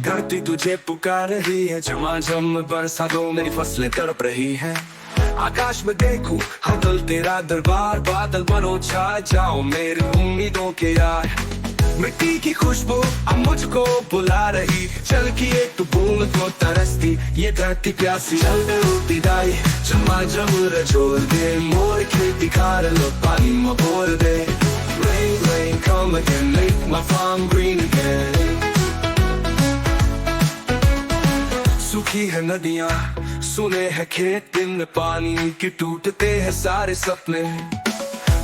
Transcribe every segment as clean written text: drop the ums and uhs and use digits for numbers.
धरती तुझे पुकार रही है, झमाझम बरसातों में फसलें तड़प रही हैं। आकाश में देखूं हटल तेरा दरबार, बादल बनो छा जाओ मेरी उम्मीदों के यार। मिट्टी की खुशबू अब मुझको बुला रही, चल की एक बूंद को तरसती ये धरती प्यासी। चल उठती दाई झमाझम रचोल दे, मोर खेती खार लो पानी में बोल दे। Rain, rain, come again, make my farm green again। सूखी है नदियाँ, सुने है खेत, दिन में पानी की टूटते हैं सारे सपने।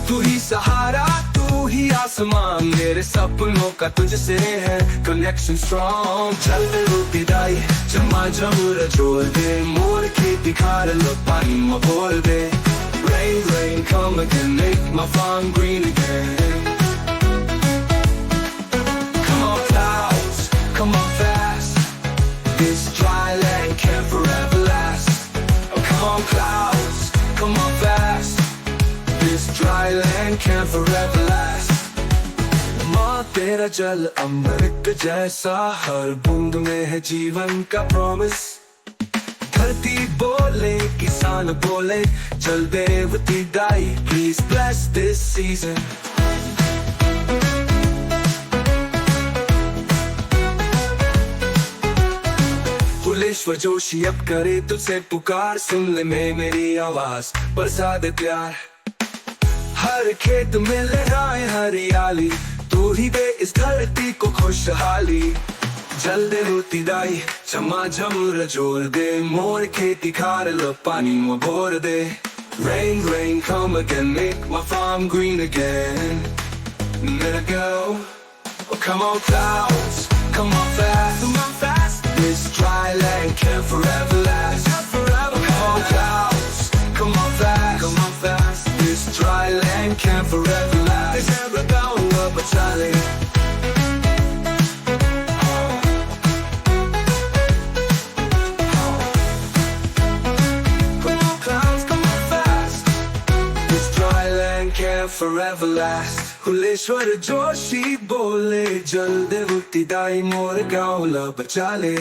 तू ही सहारा, तू ही आसमान, मेरे सपनों का तुझसे है कनेक्शन स्ट्रॉन्ग। चल रूठी दाई झमाझम रचोल दे, मोर खेती खार लो पानी में बोल दे। Rain, rain, come again, make my farm green again। Come on clouds, come on fast, this dry land can't forever last। Oh, come on clouds, come on fast, this dry land can't forever last। माँ तेरा जल अमृत जैसा, हर बूंद में है जीवन का promise. धरती बोले किसान बोले, चल देवती दाई please bless this season. Phuleshwar Joshi अब करे तुझसे पुकार, सुन ले मेरी आवाज बरसा दे प्यार। हर खेत में लहराए हरियाली, तू ही दे इस धरती को खुशहाली। जल्दी रोती दाई झमाझम रचोल दे, मोर खेती खार लो पानी में भोर दे। Rain, rain, come again, make my farm green again। Let it go, oh come on clouds, come on fast, come on fast, this dry land can't forever last, forever। Come on clouds, come on fast, come on fast, this dry land can't forever last। Never go up a Charlie। Forever last। Phuleshwar Joshi बोले, जल देवती दाई मोर गाँव ला बचा ले।